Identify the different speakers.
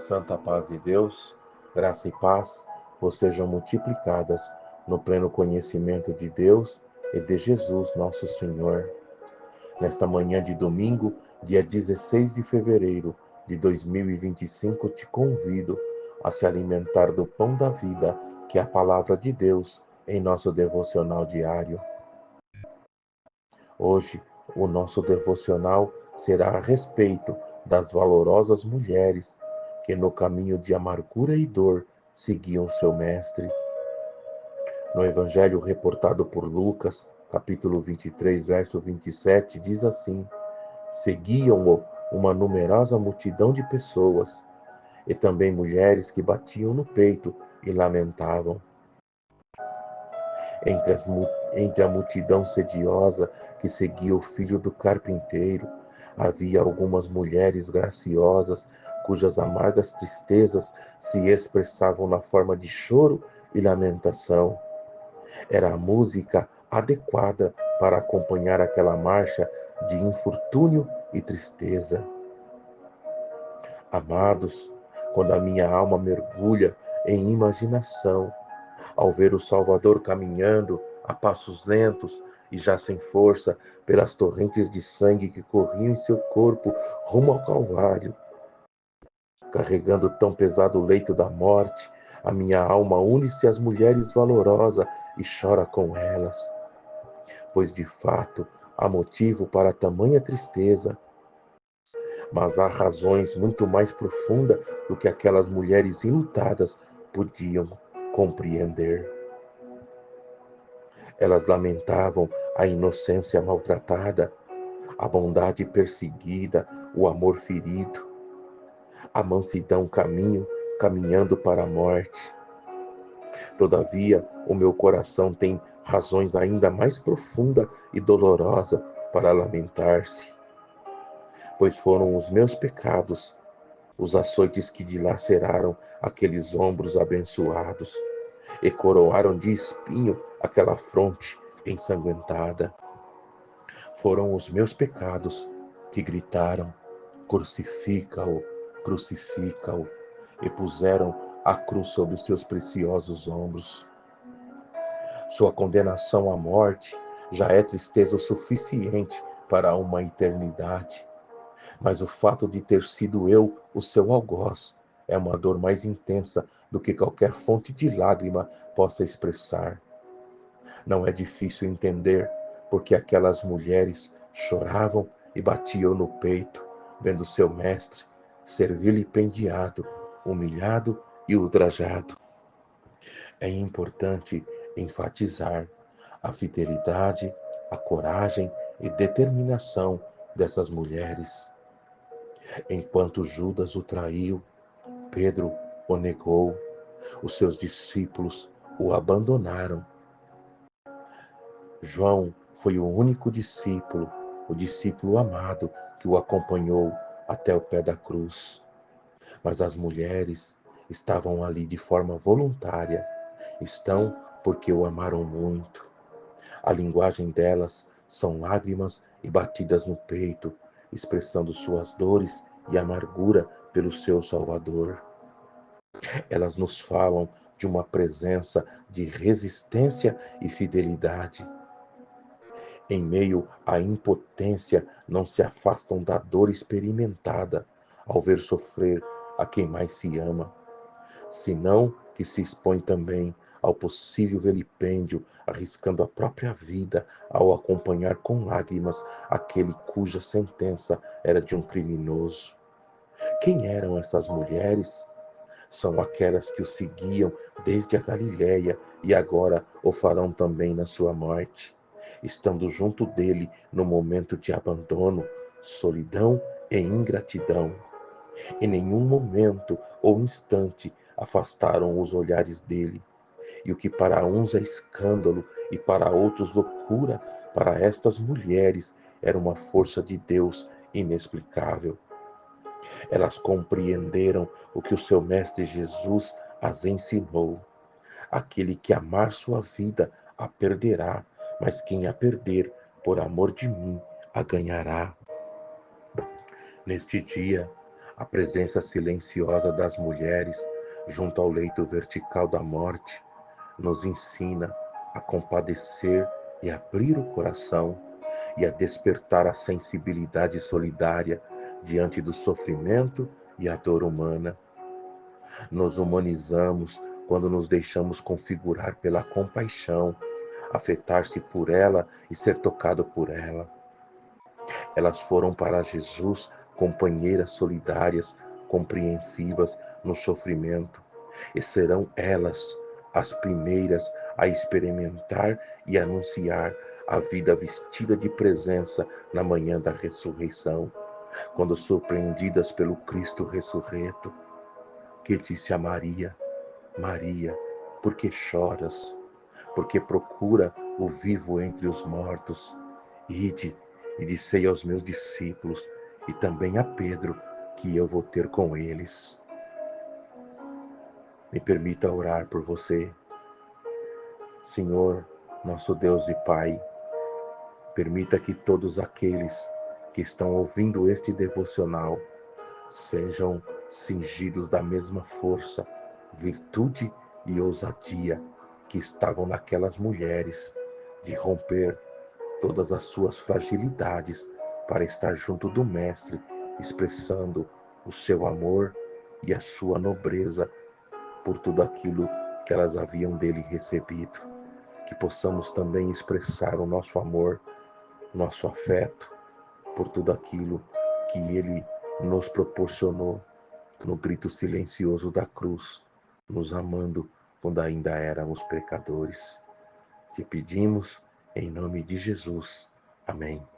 Speaker 1: Santa paz de Deus, graça e paz vos sejam multiplicadas no pleno conhecimento de Deus e de Jesus, nosso Senhor. Nesta manhã de domingo, dia 16 de fevereiro de 2025, te convido a se alimentar do pão da vida, que é a palavra de Deus, em nosso devocional diário. Hoje, o nosso devocional será a respeito das valorosas mulheres que no caminho de amargura e dor seguiam seu mestre. No evangelho reportado por Lucas, capítulo 23, verso 27, diz assim: Seguiam-o uma numerosa multidão de pessoas, e também mulheres que batiam no peito e lamentavam. Entre a multidão sediosa que seguia o filho do carpinteiro, havia algumas mulheres graciosas, cujas amargas tristezas se expressavam na forma de choro e lamentação. Era a música adequada para acompanhar aquela marcha de infortúnio e tristeza. Amados, quando a minha alma mergulha em imaginação, ao ver o Salvador caminhando a passos lentos e já sem força pelas torrentes de sangue que corriam em seu corpo rumo ao Calvário, carregando tão pesado o leito da morte, a minha alma une-se às mulheres valorosas e chora com elas, pois de fato há motivo para tamanha tristeza. Mas há razões muito mais profundas do que aquelas mulheres enlutadas podiam compreender. Elas lamentavam a inocência maltratada, a bondade perseguida, o amor ferido, a mansidão caminhando para a morte. Todavia, o meu coração tem razões ainda mais profundas e dolorosas para lamentar-se, pois foram os meus pecados, os açoites que dilaceraram aqueles ombros abençoados e coroaram de espinho aquela fronte ensanguentada. Foram os meus pecados que gritaram: crucifica-o, crucifica-o, e puseram a cruz sobre os seus preciosos ombros. Sua condenação à morte já é tristeza o suficiente para uma eternidade, mas o fato de ter sido eu o seu algoz é uma dor mais intensa do que qualquer fonte de lágrima possa expressar. Não é difícil entender porque aquelas mulheres choravam e batiam no peito, vendo seu mestre ser vilipendiado, humilhado e ultrajado. É importante enfatizar a fidelidade, a coragem e determinação dessas mulheres. Enquanto Judas o traiu, Pedro o negou, os seus discípulos o abandonaram. João foi o único discípulo, o discípulo amado, que o acompanhou até o pé da cruz. Mas as mulheres estavam ali de forma voluntária, estão porque o amaram muito. A linguagem delas são lágrimas e batidas no peito, expressando suas dores e amargura pelo seu Salvador. Elas nos falam de uma presença de resistência e fidelidade. Em meio à impotência, não se afastam da dor experimentada ao ver sofrer a quem mais se ama, senão que se expõe também ao possível vilipêndio, arriscando a própria vida ao acompanhar com lágrimas aquele cuja sentença era de um criminoso. Quem eram essas mulheres? São aquelas que o seguiam desde a Galiléia e agora o farão também na sua morte, estando junto dele no momento de abandono, solidão e ingratidão. Em nenhum momento ou instante afastaram os olhares dele, e o que para uns é escândalo e para outros loucura, para estas mulheres era uma força de Deus inexplicável. Elas compreenderam o que o seu mestre Jesus as ensinou. Aquele que amar sua vida a perderá, mas quem a perder por amor de mim a ganhará. Neste dia, A presença silenciosa das mulheres junto ao leito vertical da morte nos ensina a compadecer e abrir o coração e a despertar a sensibilidade solidária diante do sofrimento e a dor humana. Nos humanizamos quando nos deixamos configurar pela compaixão, afetar-se por ela e ser tocado por ela. Elas foram para Jesus companheiras solidárias, compreensivas no sofrimento, e serão elas as primeiras a experimentar e anunciar a vida vestida de presença na manhã da ressurreição, quando surpreendidas pelo Cristo ressurreto, que disse a Maria: Maria, por que choras? Porque procura o vivo entre os mortos. Ide e dissei aos meus discípulos e também a Pedro que eu vou ter com eles. Me permita orar por você. Senhor, nosso Deus e Pai, permita que todos aqueles que estão ouvindo este devocional sejam cingidos da mesma força, virtude e ousadia que estavam naquelas mulheres, de romper todas as suas fragilidades para estar junto do Mestre, expressando o seu amor e a sua nobreza por tudo aquilo que elas haviam dele recebido. Que possamos também expressar o nosso amor, nosso afeto por tudo aquilo que ele nos proporcionou no grito silencioso da cruz, nos amando quando ainda éramos pecadores. Te pedimos em nome de Jesus. Amém.